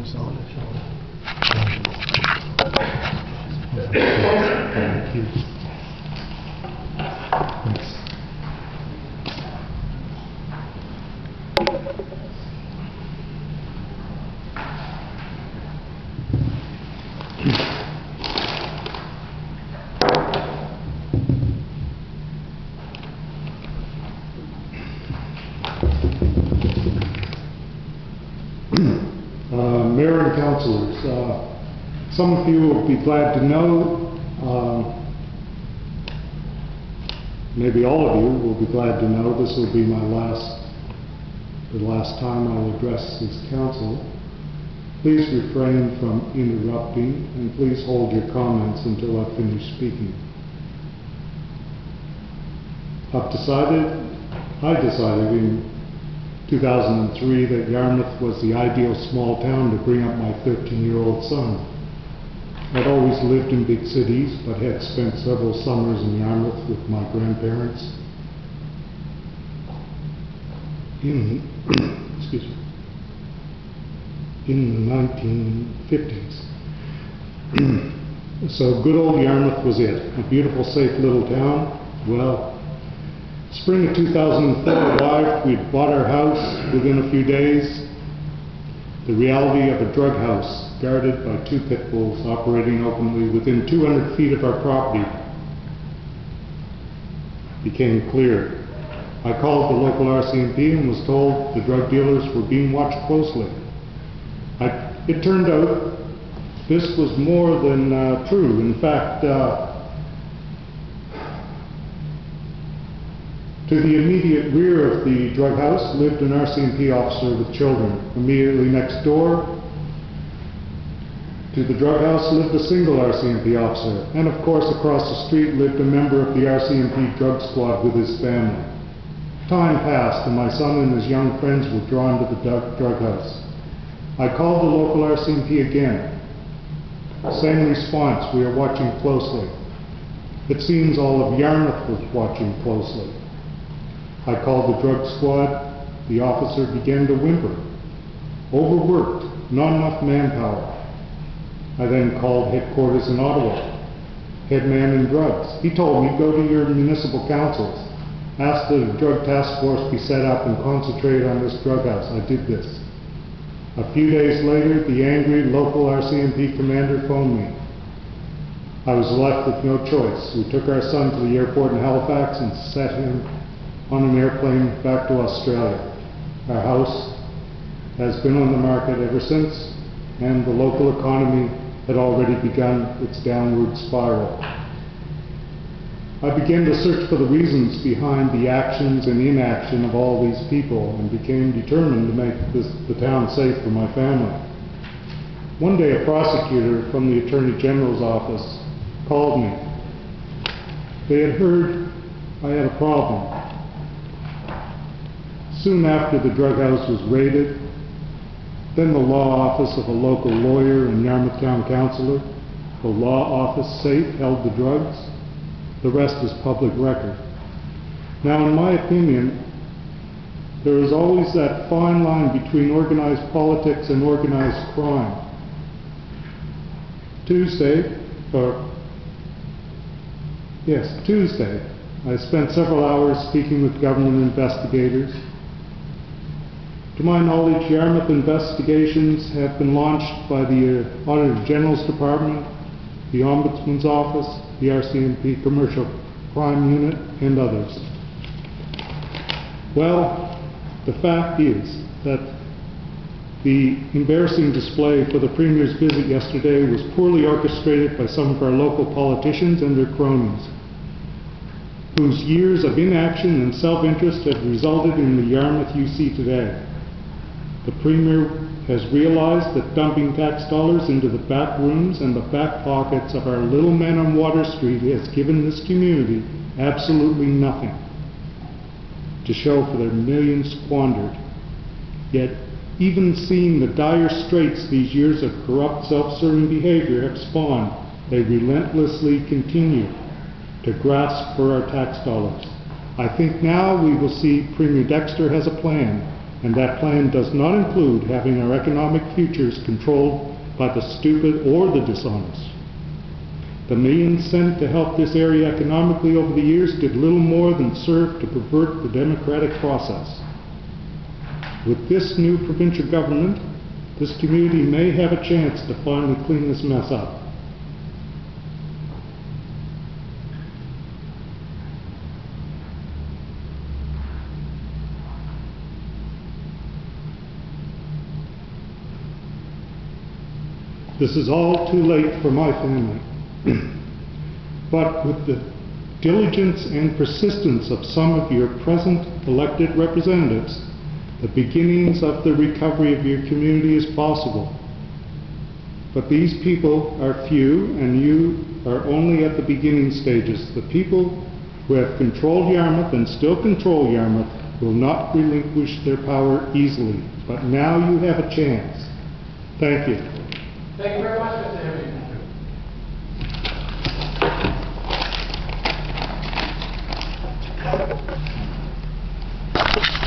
this on. Thank you. Thanks. Mayor and councilors, some of you will be glad to know, maybe all of you will be glad to know, this will be the last time I will address this council. Please refrain from interrupting, and please hold your comments until I've finished speaking. I decided in 2003 that Yarmouth was the ideal small town to bring up my 13-year-old son. I'd always lived in big cities, but had spent several summers in Yarmouth with my grandparents in the 1950s. So good old Yarmouth was it. A beautiful, safe little town. Well, spring of 2004 arrived. We'd bought our house. Within a few days, the reality of a drug house guarded by 2 pit bulls operating openly within 200 feet of our property became clear. I called the local RCMP and was told the drug dealers were being watched closely. It turned out this was more than true. In fact, to the immediate rear of the drug house lived an RCMP officer with children. Immediately next door to the drug house lived a single RCMP officer. And of course across the street lived a member of the RCMP drug squad with his family. Time passed and my son and his young friends were drawn to the drug house. I called the local RCMP again. Same response, we are watching closely. It seems all of Yarmouth was watching closely. I called the drug squad. The officer began to whimper. Overworked, not enough manpower. I then called headquarters in Ottawa. Head man in drugs. He told me, go to your municipal councils. Ask that a drug task force be set up and concentrate on this drug house. I did this. A few days later, the angry local RCMP commander phoned me. I was left with no choice. We took our son to the airport in Halifax and set him on an airplane back to Australia. Our house has been on the market ever since, and the local economy had already begun its downward spiral. I began to search for the reasons behind the actions and inaction of all these people and became determined to make the town safe for my family. One day a prosecutor from the Attorney General's office called me. They had heard I had a problem. Soon after, the drug house was raided. Then the law office of a local lawyer and Yarmouth Town Councillor, the law office safe, held the drugs. The rest is public record. Now, in my opinion, there is always that fine line between organized politics and organized crime. Tuesday, I spent several hours speaking with government investigators. To my knowledge, Yarmouth investigations have been launched by the Auditor General's Department, the Ombudsman's Office, the RCMP Commercial Crime Unit, and others. Well, the fact is that the embarrassing display for the Premier's visit yesterday was poorly orchestrated by some of our local politicians and their cronies, whose years of inaction and self-interest have resulted in the Yarmouth you see today. The Premier has realized that dumping tax dollars into the back rooms and the back pockets of our little men on Water Street has given this community absolutely nothing to show for their millions squandered. Yet, even seeing the dire straits these years of corrupt, self-serving behavior have spawned, they relentlessly continue to grasp for our tax dollars. I think now we will see Premier Dexter has a plan And that plan does not include having our economic futures controlled by the stupid or the dishonest. The millions sent to help this area economically over the years did little more than serve to pervert the democratic process. With this new provincial government, this community may have a chance to finally clean this mess up. This is all too late for my family. But with the diligence and persistence of some of your present elected representatives, the beginnings of the recovery of your community is possible. But these people are few, and you are only at the beginning stages. The people who have controlled Yarmouth and still control Yarmouth will not relinquish their power easily. But now you have a chance. Thank you. Thank you very much, Mr. Henry. Thank you.